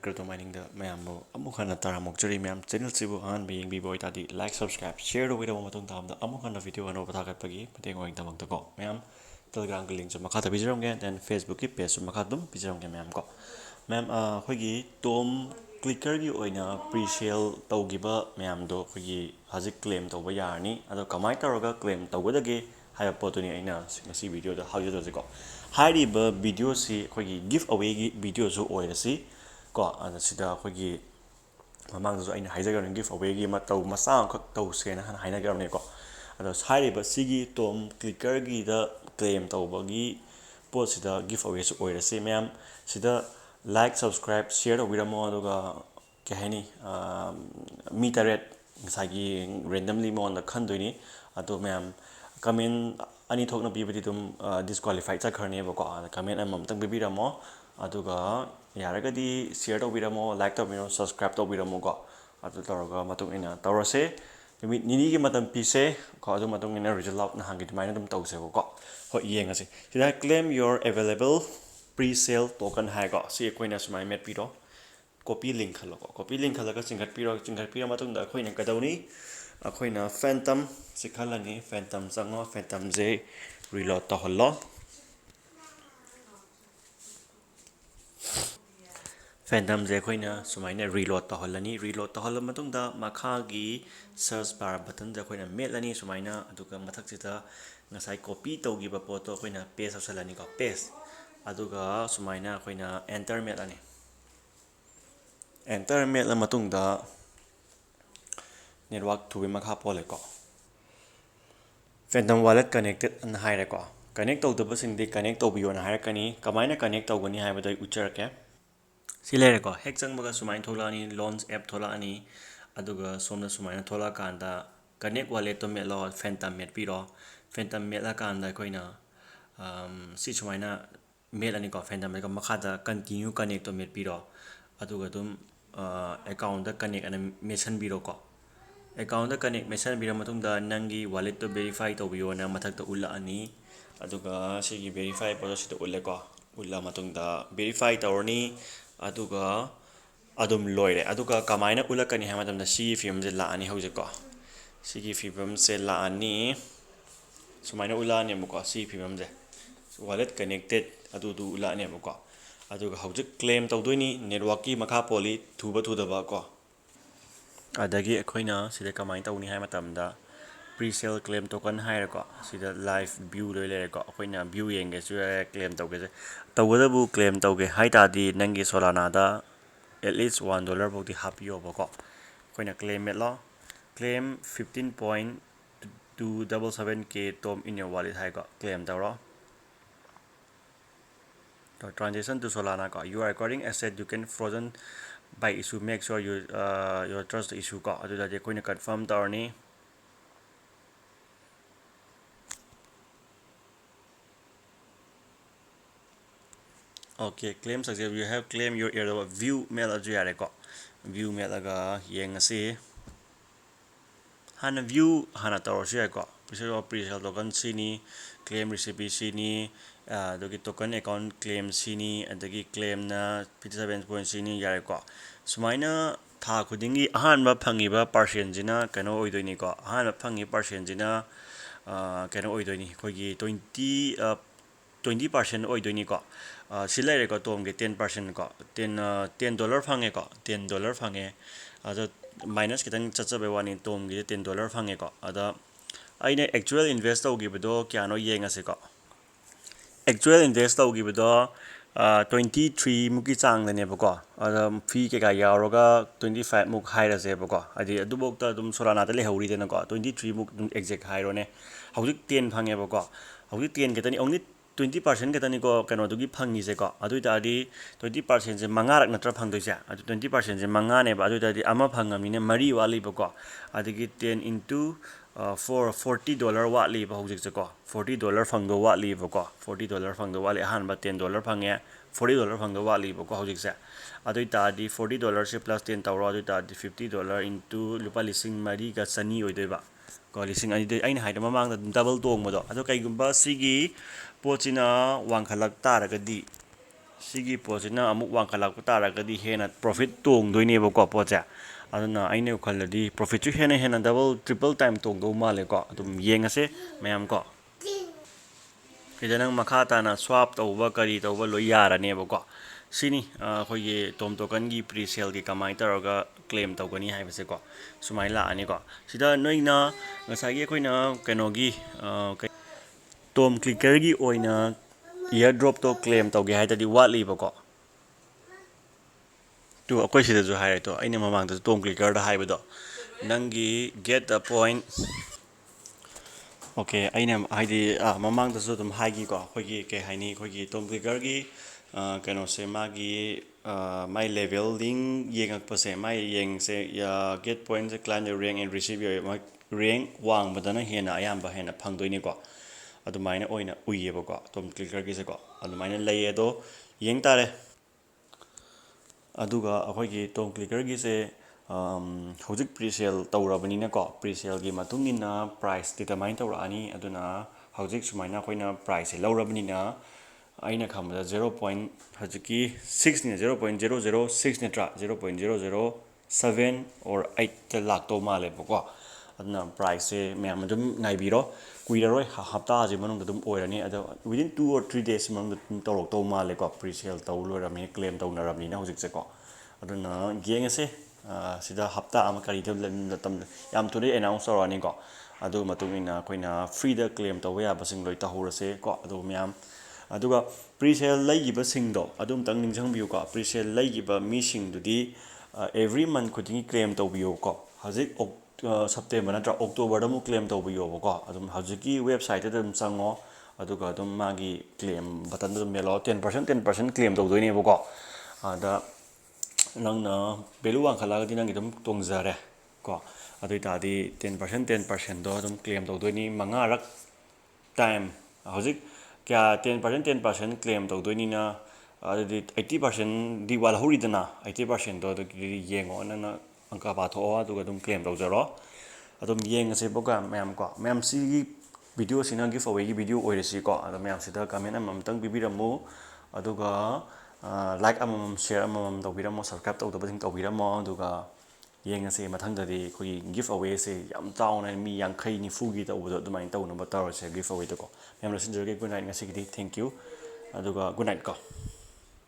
Tomclicker miningda mayambo amuk hana taramokjari mayam channel sibu han being bibo itadi like subscribe share do video matong tamda amuk hana video ano pathagatpagi mateng oing tamang ko mayam telegram link so makha bijiramge then facebook ki page so makha dum bijiramge mayam ko mayam khoigi Tomclicker gi oina pre-sale tawgiba mayam do khoigi hajik claim tawba yarni ado kamai taraga claim tawgadage haya potuni aina ngasi video da hawjado ko hariba video si khoigi giveaway gi video so oirasi ko ana sida khoigi mamang so aina haijagar giveaway gi matau masa khak tau sena han haina garne ko ado hariba sigi Tomclicker gi da claim tawbagi pot sida giveaway so oirasi mayam sida like subscribe share do biramo aduga ke haini mi taret sagi randomly mo on the khandoini ado mayam comment ani thokna bibadi dum disqualify chakharne bako comment amam tang bibiramo aduga yaragadi share to biramo like to biramo subscribe to biramo ko adu toroga matung ina tawrase nini gi matam pise ko adu matung ina result out na hangi maina dum tawse ko ho yengase sida claim your available pre-sale token hai ko si koina sumai met piro copy link khalo ko copy link khalaga chingat piro matung da khoina kadawni akoina phantom sikhalani phantom chango phantom je reload to hollo phantom je koina sumaina reload to hollani reload to holla matung da makha gi search bar button da koina metlani sumaina aduga mathak chita ngasai copy tawgi ba photo koina paste asalani ko paste aduga sumaina koina enter metlani enter metla matung da network to be makha pole ko phantom wallet connected an haire ko connect to the basing de connect to biyo na haire kani kamaina connect to gani haiba dai uchar ke silere ko hek chang baga sumain thola ani launch app thola ani aduga somna sumaina thola kanda connect wallet to melo phantom met piro phantom mela kanda koina si sumaina mel ani ko phantom ko makha da continue connect to met piro aduga dum account da connect ana mention biro ko account da connect message bira matung da nangi wallet to verify to biyo na mathak to ulla ani aduga sigi verify process to ulle ko ulla matung da verify tawni aduga adum loire aduga kamaina ulla kani ha matam da si film je la ani hoje ko sigi film se la ani sumaina ulla ani mo ko si film je wallet connected adu du ulla ani mo ko aduga hoje claim tawdoni network ki makha poli thuba thudaba ko adagi akoina sida kamai tawni hai matamda pre-sale claim token haire ko sida live view loi lere ko akoina view yenge su claim tawge tawgada bu claim tawge hai ta di nangi solana da at least $1 bokti hapiyo bako akoina claim metlo claim 15.277k tom in your wallet hai ko claim tawro to transaction to solana ko you are recording asset you can frozen by issue make sure you your trust the issue ko adu da je koina confirm tawni okay claim success you have claim your area view mail aju yare ko view mail aga yengasi hana view hana tawrsi ko pre-sale token sini claim recipe sini dogi token account claim sini adagi claim na 57 point sini yare ko sumaina tha khudingi ahanba phangiba percent jina kano oidoini ko ahanba phangi percent jina kano oidoini khogi 20% oidoini ko silai ko tom ge 10% ko $10 phange ko $10 phange ado minus kitang chachabe wani tom ge $10 phange ko ada aina actual invest tawgibedo kyano yengase ko actual invest tawgibedo 23 muki chang dane bako ada fee ke ga yaroga 25 muk hairase bako adi adubokta dum solana tale hawri dena ko 23 muk dum exact hairone hawik 10 phange bako hawik 10 ketani only 20% ketani ko kano dugi phangi se ko adu tadi 20% je mangarak natra phangdoi ja adu 20% je mangane ba adu tadi ama phangamine mari wali bako adigi 10 into for $40 watli ba hojik ko $40 phangdo watli bako $40 phangdo wali han ba $10 phange $40 phangdo watli bako hojik se adu tadi $40 se plus 10 tawro adu tadi $50 into lupa lising mari ga sani oidoi ba ko lising ani de aina haida mamang da double tong modo adu kai gumba sigi pochina wangkhalak taragadi ꯁꯤꯒꯤ ꯄꯣꯠꯁꯤꯅ ꯑꯃꯨꯛ ꯋꯥꯡꯈꯠꯂꯛꯄ ꯇꯥꯔꯒꯗꯤ ꯍꯦꯟꯅ profit ꯇꯣꯡꯗꯣꯏꯅꯦꯕꯀꯣ ꯄꯣꯠꯁꯦ ꯑꯗꯨꯅ ꯑꯩꯅ ꯈꯜꯂꯗꯤ ꯄ꯭ꯔꯣꯐꯤꯠꯁꯨ ꯍꯦꯟꯅ ꯗꯕꯜ ꯇ꯭ꯔꯤꯄꯜ ꯇꯥꯏꯝ ꯇꯣꯡꯗꯧ ꯃꯥꯜꯂꯦꯀꯣ ꯑꯗꯨꯝ ꯌꯦꯡꯉꯁꯦ ꯃꯌꯥꯝ ꯀꯣ ꯁꯤꯗ ꯅꯪ ꯃꯈꯥ ꯇꯥꯅ ꯁ꯭ꯋꯥꯞ ꯇꯧꯕ ꯀꯔꯤ ꯇꯧꯕ ꯂꯣꯏ ꯌꯥꯔꯅꯦꯕꯀꯣ ꯁꯤꯅꯤ ꯑꯩꯈꯣꯏꯒꯤ ꯇꯣꯝ ꯇꯣꯀꯟꯒꯤ ꯄ꯭ꯔꯤꯁꯦꯜꯒꯤ ꯀꯃꯥꯏꯅ ꯇꯧꯔꯒ ꯀ꯭ꯂꯦꯝ ꯇꯧꯒꯅꯤ ꯍꯥꯏꯕꯁꯦꯀꯣ ꯁꯨꯃꯥꯏꯅ ꯂꯥꯛꯑꯅꯤꯀꯣ ꯁꯤꯗ ꯅꯣꯏꯅ ꯉꯁꯥꯏꯒꯤ ꯑꯩꯈꯣꯏꯅ ꯀꯩꯅꯣꯒꯤ ꯇꯣꯝ ꯀ꯭ꯂꯤꯛꯀꯔꯒꯤ ꯑꯣꯏꯅ ꯏꯌꯔꯗ꯭ꯔꯣꯞꯇꯣ ꯀ꯭ꯂꯦꯝ ꯇꯧꯒꯦ ꯍꯥꯏꯇꯥꯔꯗꯤ ꯋꯥꯠꯂꯤꯕꯀꯣ ꯇꯨ ꯑꯩꯈꯣꯏ ꯁꯤꯗꯁꯨ ꯍꯥꯏꯔꯦꯇꯣ ꯑꯩꯅ ꯃꯃꯥꯡꯗꯁꯨ ꯇꯣꯝ ꯀ꯭ꯂꯤꯛꯀꯔꯗ ꯍꯥꯏꯕꯗꯣ ꯅꯪꯒꯤ ꯒꯦꯠ ꯗ ꯄꯣꯏꯟ ꯑꯣꯀꯦ ꯑꯩꯅ ꯍꯥꯏꯗꯤ ꯃꯃꯥꯡꯗꯁꯨ ꯑꯗꯨꯝ ꯍꯥꯏꯈꯤꯀꯣ ꯑꯩꯈꯣꯏꯒꯤ ꯀꯩ ꯍꯥꯏꯅꯤ ꯑꯩꯈꯣꯏꯒꯤ ꯇꯣꯝ ꯀ꯭ꯂꯤꯛꯀꯔꯒꯤ ꯀꯩꯅꯣꯁꯦ ꯃꯥꯒꯤ ꯃꯥꯏ ꯂꯦꯚꯦꯜꯂꯤꯡ ꯌꯦꯡꯉꯛꯄꯁꯦ ꯃꯥꯏ ꯌꯦꯡꯁꯦ ꯒꯦꯠ ꯄꯣꯏꯟꯁꯦ ꯀ꯭ꯂꯥꯏꯟ ꯔꯦꯡ ꯑꯦꯟ ꯔꯤꯁꯤꯞ ꯔꯦꯡ ꯋꯥꯡꯕꯗꯅ ꯍꯦꯟꯅ ꯑꯌꯥꯝꯕ ꯍꯦꯟꯅ ꯐꯪꯗꯣꯏꯅꯤꯀꯣ ꯑꯗꯨꯃꯥꯏꯅ ꯑꯣꯏꯅ ꯎꯏꯌꯦꯕꯀꯣ ꯇꯣꯝ ꯀ꯭ꯂꯤꯛꯀꯔꯒꯤꯁꯦꯀꯣ ꯑꯗꯨꯃꯥꯏꯅ ꯂꯩꯌꯦ ꯑꯗꯣ ꯌꯦꯡ ꯇꯥꯔꯦ ꯑꯗꯨꯒ ꯑꯩꯈꯣꯏꯒꯤ ꯇꯣꯝ ꯀ꯭ꯂꯤꯛꯀꯔꯒꯤꯁꯦ ꯍꯧꯖꯤꯛ ꯄ꯭ꯔꯤꯁꯦꯜ ꯇꯧꯔꯕꯅꯤꯅꯀꯣ ꯄ꯭ꯔꯤꯁꯦꯜꯒꯤ ꯃꯇꯨꯡ ꯏꯟꯅ ꯄ꯭ꯔꯥꯏꯁ ꯗꯤꯇꯔꯃꯥꯏꯟ ꯇꯧꯔꯛꯑꯅꯤ ꯑꯗꯨꯅ ꯍꯧꯖꯤꯛ ꯁꯨꯃꯥꯏꯅ ꯑꯩꯈꯣꯏꯅ ꯄ꯭ꯔꯥꯏꯁꯁꯦ ꯂꯧꯔꯕꯅꯤꯅ ꯑꯩꯅ ꯈꯪꯕꯗ 0. ꯍꯧꯖꯤꯛꯀꯤ 6ꯅꯦ 0.006 ꯅꯠꯇ꯭ꯔꯥ 0.007 ꯑꯣꯔ 8ꯇ ꯂꯥꯛꯇꯧ ꯃꯥꯜꯂꯦꯕꯀꯣ ꯑꯗꯨꯅ ꯄ꯭ꯔꯥꯏꯁꯁꯦ ꯃꯌꯥꯝ ꯑꯗꯨꯝ ꯉꯥꯏꯕꯤꯔꯣ ꯀꯨꯏꯔꯔꯣꯏ ꯍꯞꯇꯥꯁꯤ ꯃꯅꯨꯡꯗ ꯑꯗꯨꯝ ꯑꯣꯏꯔꯅꯤ ꯑꯗꯣ ꯋꯤꯗꯤꯟ 2 or 3 days ꯃꯅꯨꯡꯗ ꯑꯗꯨꯝ ꯇꯧꯔꯛꯇꯧ ꯃꯥꯜꯂꯦꯀꯣ ꯄ꯭ꯔꯤꯁꯦꯜ ꯇꯧ ꯂꯣꯏꯔꯕꯅꯤꯅ ꯀ꯭ꯂꯦꯝ ꯇꯧꯅꯔꯕꯅꯤꯅ ꯍꯧꯖꯤꯛꯁꯦꯀꯣ ꯑꯗꯨꯅ ꯌꯦꯡꯉꯁꯦ ꯁꯤꯗ ꯍꯞꯇꯥ ꯑꯃ ꯀꯔꯤꯗ ꯃꯇꯝꯗ ꯌꯥꯝ ꯊꯨꯅ ꯑꯦꯅꯥꯎꯟꯁ ꯇꯧꯔꯛꯑꯅꯤꯀꯣ ꯑꯗꯨ ꯃꯇꯨꯡ ꯏꯟꯅ ꯑꯩꯈꯣꯏꯅ ꯐ꯭ꯔꯤꯗ ꯀ꯭ꯂꯦꯝ ꯇꯧꯕ ꯌꯥꯕꯁꯤꯡ ꯂꯣꯏ ꯇꯧꯍꯧꯔꯁꯦ ꯀꯣ ꯑꯗꯨ ꯃꯌꯥꯝ ꯑꯗꯨꯒ ꯄ꯭ꯔꯤꯁꯦꯜ ꯂꯩꯈꯤꯕꯁꯤꯡꯗꯣ ꯑꯗꯨꯝꯇꯪ ꯅꯤꯡꯁꯤꯡꯕꯤꯌꯨꯀꯣ ꯄ꯭ꯔꯤꯁꯦꯜ ꯂꯩꯈꯤꯕ ꯃꯤꯁꯤꯡꯗꯨꯗꯤ ꯑꯦꯕ꯭ꯔꯤ ꯃꯟ ꯈꯨꯗꯤꯡꯒꯤ ꯀ꯭ꯂꯦꯝ ꯇꯧꯕꯤꯌꯨꯀꯣ ꯍꯧꯖꯤꯛ ꯁꯦꯞꯇꯦꯝꯕꯔ ꯅꯠꯇ꯭ꯔ ꯑꯣꯛꯇꯣꯕꯔꯗ ꯑꯃꯨꯛ ꯀ꯭ꯂꯦꯝ ꯇꯧꯕꯤꯌꯣꯕꯀꯣ ꯑꯗꯨꯝ ꯍꯧꯖꯤꯛꯀꯤ ꯋꯦꯕꯁꯥꯏꯠꯇꯨꯗ ꯑꯗꯨꯝ ꯆꯪꯉꯣ ꯑꯗꯨꯒ ꯑꯗꯨꯝ ꯃꯥꯒꯤ ꯀ꯭ꯂꯦꯝ ꯕꯇꯟꯗꯨ ꯑꯗꯨꯝ ꯃꯦꯜꯂꯣ 10% ꯀ꯭ꯂꯦꯝ ꯇꯧꯗꯣꯏꯅꯦꯕꯀꯣ ꯑꯗ ꯅꯪꯅ ꯚꯦꯂꯨ ꯋꯥꯡꯈꯠꯂꯒꯗꯤ ꯅꯪꯒꯤ ꯑꯗꯨꯝ ꯇꯣꯡꯖꯔꯦ ꯀꯣ ꯑꯗꯨ ꯑꯣꯏꯇꯥꯔꯗꯤ 10%ꯗꯣ ꯑꯗꯨꯝ ꯀ꯭ꯂꯦꯝ ꯇꯧꯗꯣꯏꯅꯤ 5ꯔꯛ ꯇꯥꯏꯝ ꯍꯧꯖꯤꯛ ꯀꯌꯥ 10% ꯀ꯭ꯂꯦꯝ ꯇꯧꯗꯣꯏꯅꯤꯅ ꯑꯗꯨꯗꯤ 80%ꯗꯤ ꯋꯥꯠꯍꯧꯔꯤꯗꯅ 80%ꯗꯣ ꯑꯗꯨꯒꯤꯗꯤ ꯌꯦꯡꯉꯣ ꯅꯪꯅ ꯑꯪꯀ ꯄꯥꯊꯣꯛꯑꯣ ꯑꯗꯨꯒ ꯑꯗꯨꯝ ꯀ꯭ꯂꯦꯝ ꯇꯧꯖꯔꯣ ꯑꯗꯨꯝ ꯌꯦꯡꯉꯁꯦꯕꯀꯣ ꯃꯌꯥꯝ ꯁꯤꯒꯤ ꯚꯤꯗꯤꯑꯣꯁꯤꯅ ꯒꯤꯐ ꯑꯋꯦꯒꯤ ꯚꯤꯗꯤꯑꯣ ꯑꯣꯏꯔꯁꯤꯀꯣ ꯑꯗꯣ ꯃꯌꯥꯝꯁꯤꯗ ꯀꯃꯦꯟ ꯑꯃꯃꯝꯇꯪ ꯄꯤꯕꯤꯔꯝꯃꯨ ꯑꯗꯨꯒ ꯂꯥꯏꯛ ꯑꯃꯃꯝ ꯁꯤꯌꯔ ꯑꯃꯃꯝ ꯇꯧꯕꯤꯔꯝꯃꯣ ꯁꯕꯁꯀ꯭ꯔꯥꯏꯞ ꯇꯧꯗꯕꯁꯤꯡ ꯇꯧꯕꯤꯔꯝꯃꯣ ꯑꯗꯨꯒ ꯌꯦꯡꯉꯁꯦ ꯃꯊꯪꯗꯗꯤ ꯑꯩꯈꯣꯏꯒꯤ ꯒꯤꯐ ꯑꯋꯦꯁꯦ ꯌꯥꯝ ꯆꯥꯎꯅ ꯃꯤ 50-90ꯒꯤ ꯇꯧꯕꯗꯣ ꯑꯗꯨꯃꯥꯏꯅ ꯇꯧꯅꯕ ꯇꯧꯔꯁꯦ ꯒꯤꯐ ꯑꯋꯦꯗꯀꯣ ꯃꯌꯥꯝ ꯂꯣꯏꯁꯤꯟꯖꯔꯒꯦ ꯒꯨꯗ ꯅꯥꯏꯠ ꯉꯁꯤꯒꯤꯗꯤ ꯊꯦꯡꯛ ꯌꯨ ꯑꯗꯨꯒ ꯒꯨꯗ ꯅꯥꯏꯠ ꯀꯣ